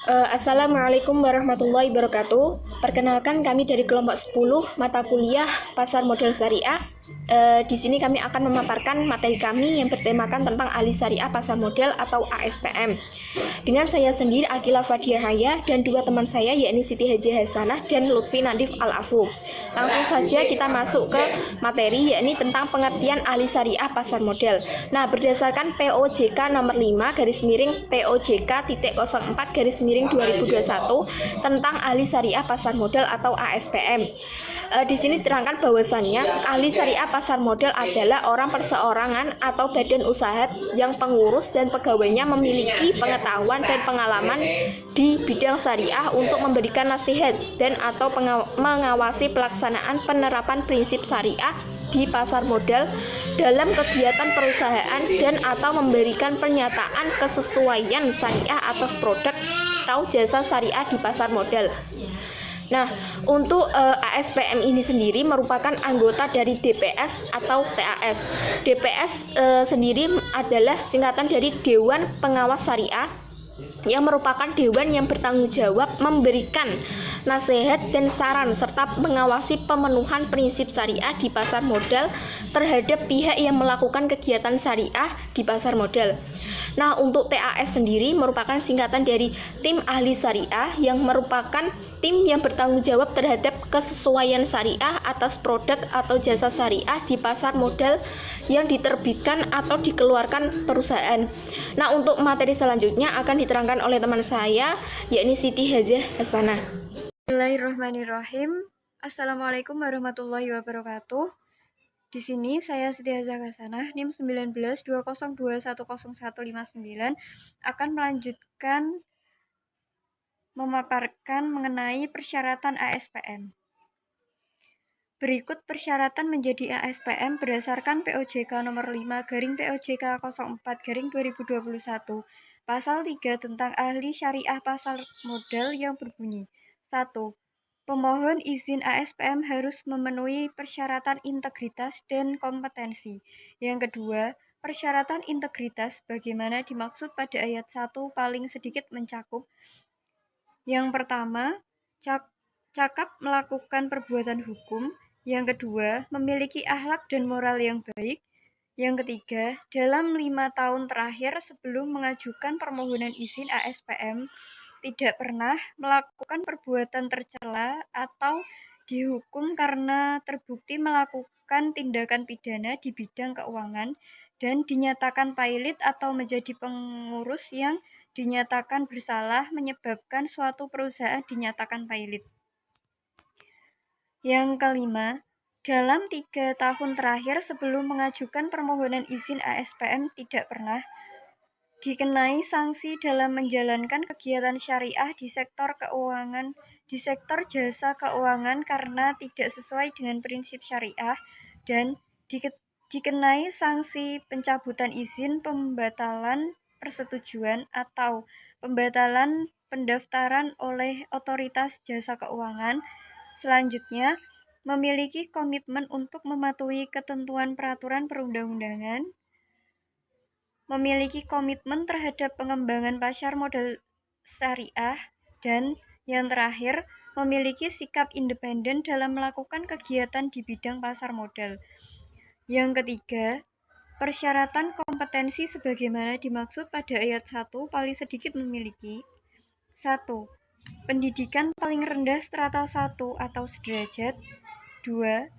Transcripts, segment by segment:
Assalamualaikum warahmatullahi wabarakatuh. Perkenalkan kami dari kelompok 10 mata kuliah Pasar Modal Syariah. Di sini kami akan memaparkan materi kami yang bertemakan tentang ahli syariah pasar modal atau ASPM. Dengan saya sendiri Akila Fadiyahaya dan dua teman saya yakni Siti Haji Hasanah dan Lutfi Nadif Al-Afu. Langsung saja kita masuk ke materi yakni tentang pengertian ahli syariah pasar modal. Nah, berdasarkan POJK nomor 5 garis miring POJK titik 04 garis miring 2021 tentang ahli syariah pasar modal atau ASPM. Di sini diterangkan bahwasannya ahli syariah pasar modal adalah orang perseorangan atau badan usaha yang pengurus dan pegawainya memiliki pengetahuan dan pengalaman di bidang syariah untuk memberikan nasihat dan atau mengawasi pelaksanaan penerapan prinsip syariah di pasar modal dalam kegiatan perusahaan dan atau memberikan pernyataan kesesuaian syariah atas produk atau jasa syariah di pasar modal. Nah, untuk ASPM ini sendiri merupakan anggota dari DPS atau TAS. DPS sendiri adalah singkatan dari Dewan Pengawas Syariah, yang merupakan dewan yang bertanggung jawab memberikan nasihat dan saran serta mengawasi pemenuhan prinsip syariah di pasar modal terhadap pihak yang melakukan kegiatan syariah di pasar modal. Nah, untuk TAS sendiri merupakan singkatan dari tim ahli syariah yang merupakan tim yang bertanggung jawab terhadap kesesuaian syariah atas produk atau jasa syariah di pasar modal yang diterbitkan atau dikeluarkan perusahaan. Nah, untuk materi selanjutnya akan diterangkan oleh teman saya yakni Siti Hajah Hasanah. Bismillahirrahmanirrahim. Assalamualaikum warahmatullahi wabarakatuh. Di sini saya Siti Hajah Hasanah NIM 1920210159 akan melanjutkan memaparkan mengenai persyaratan ASPM. Berikut persyaratan menjadi ASPM berdasarkan POJK nomor 5 garing POJK 04 garing 2021 pasal 3 tentang ahli syariah pasar modal yang berbunyi 1. Pemohon izin ASPM harus memenuhi persyaratan integritas dan kompetensi. Yang kedua, persyaratan integritas bagaimana dimaksud pada ayat 1 paling sedikit mencakup. Yang pertama, cakap melakukan perbuatan hukum. Yang kedua, memiliki akhlak dan moral yang baik. Yang ketiga, dalam 5 tahun terakhir sebelum mengajukan permohonan izin ASPM, tidak pernah melakukan perbuatan tercela atau dihukum karena terbukti melakukan tindakan pidana di bidang keuangan dan dinyatakan pailit atau menjadi pengurus yang dinyatakan bersalah menyebabkan suatu perusahaan dinyatakan pailit. Yang kelima, dalam 3 tahun terakhir sebelum mengajukan permohonan izin ASPM tidak pernah dikenai sanksi dalam menjalankan kegiatan syariah di sektor keuangan, di sektor jasa keuangan karena tidak sesuai dengan prinsip syariah dan dikenai sanksi pencabutan izin, pembatalan persetujuan atau pembatalan pendaftaran oleh otoritas jasa keuangan. Selanjutnya, memiliki komitmen untuk mematuhi ketentuan peraturan perundang-undangan, memiliki komitmen terhadap pengembangan pasar modal syariah, dan yang terakhir, memiliki sikap independen dalam melakukan kegiatan di bidang pasar modal. Yang ketiga, persyaratan kompetensi sebagaimana dimaksud pada ayat 1 paling sedikit memiliki 1. Pendidikan paling rendah strata 1 atau sederajat. 2.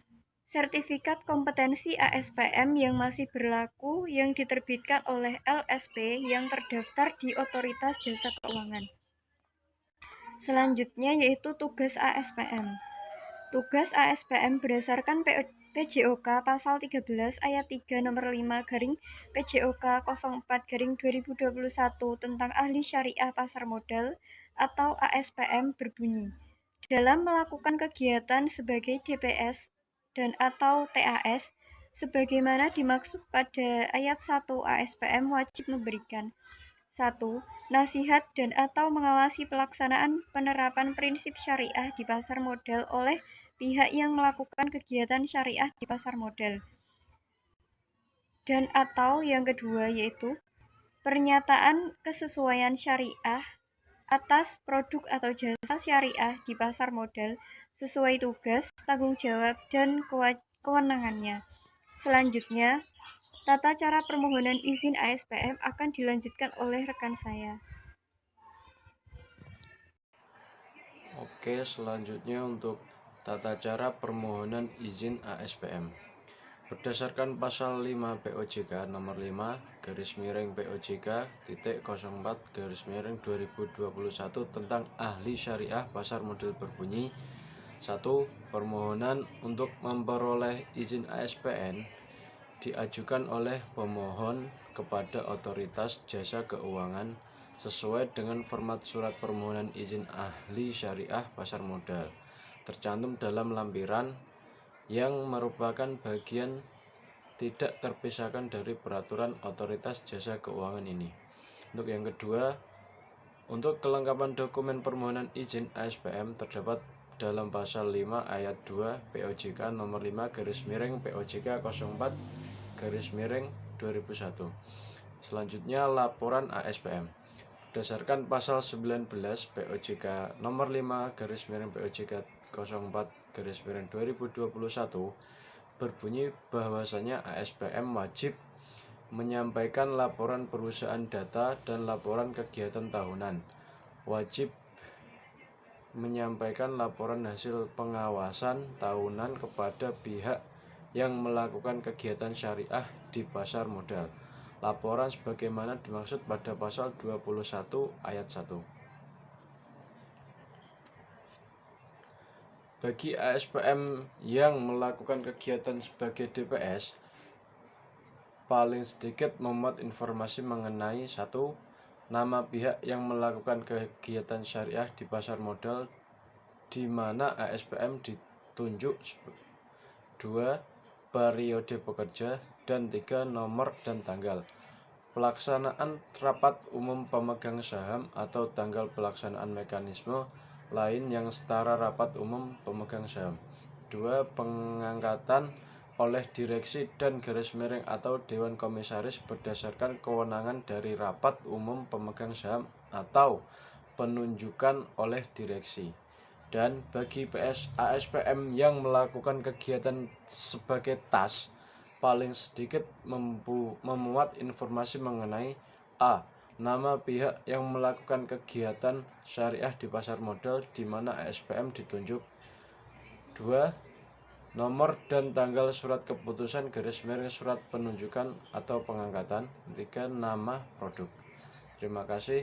Sertifikat kompetensi ASPM yang masih berlaku yang diterbitkan oleh LSP yang terdaftar di Otoritas Jasa Keuangan. Selanjutnya yaitu tugas ASPM. Tugas ASPM berdasarkan PJOK pasal 13 ayat 3 nomor 5 garing PJOK 04 garing 2021 tentang ahli syariah pasar modal atau ASPM berbunyi, dalam melakukan kegiatan sebagai DPS dan atau TAS sebagaimana dimaksud pada ayat 1 ASPM wajib memberikan 1. Nasihat dan atau mengawasi pelaksanaan penerapan prinsip syariah di pasar modal oleh pihak yang melakukan kegiatan syariah di pasar modal. Dan atau yang kedua yaitu pernyataan kesesuaian syariah atas produk atau jasa syariah di pasar modal sesuai tugas, tanggung jawab, dan kewenangannya. Selanjutnya, tata cara permohonan izin ASPM akan dilanjutkan oleh rekan saya. Oke, selanjutnya untuk tata cara permohonan izin ASPM. Berdasarkan pasal 5 POJK nomor 5 garis miring POJK titik 04 garis miring 2021 tentang ahli syariah pasar modal berbunyi 1. Permohonan untuk memperoleh izin ASPN diajukan oleh pemohon kepada otoritas jasa keuangan sesuai dengan format surat permohonan izin ahli syariah pasar modal tercantum dalam lampiran yang merupakan bagian tidak terpisahkan dari peraturan otoritas jasa keuangan ini. Untuk yang kedua, untuk kelengkapan dokumen permohonan izin ASPM terdapat dalam pasal 5 ayat 2 POJK nomor 5 garis miring POJK 04 garis miring 2001. Selanjutnya laporan ASPM. Berdasarkan pasal 19 POJK nomor 5 garis miring POJK 04 garis miring 2021 berbunyi bahwasanya ASPM wajib menyampaikan laporan perusahaan data dan laporan kegiatan tahunan, wajib menyampaikan laporan hasil pengawasan tahunan kepada pihak yang melakukan kegiatan syariah di pasar modal. Laporan sebagaimana dimaksud pada pasal 21 ayat 1. Bagi ASPM yang melakukan kegiatan sebagai DPS, paling sedikit memuat informasi mengenai 1. Nama pihak yang melakukan kegiatan syariah di pasar modal di mana ASPM ditunjuk, 2. Periode pekerja, dan 3. Nomor dan tanggal pelaksanaan rapat umum pemegang saham atau tanggal pelaksanaan mekanisme lain yang setara rapat umum pemegang saham. 2. Pengangkatan oleh direksi dan garis miring atau dewan komisaris berdasarkan kewenangan dari rapat umum pemegang saham atau penunjukan oleh direksi. Dan bagi ASPM yang melakukan kegiatan sebagai TAS, paling sedikit memuat informasi mengenai A. Nama pihak yang melakukan kegiatan syariah di pasar modal di mana ASPM ditunjuk. 2. Nomor dan tanggal surat keputusan garis miring surat penunjukan atau pengangkatan. 3. Nama produk. Terima kasih.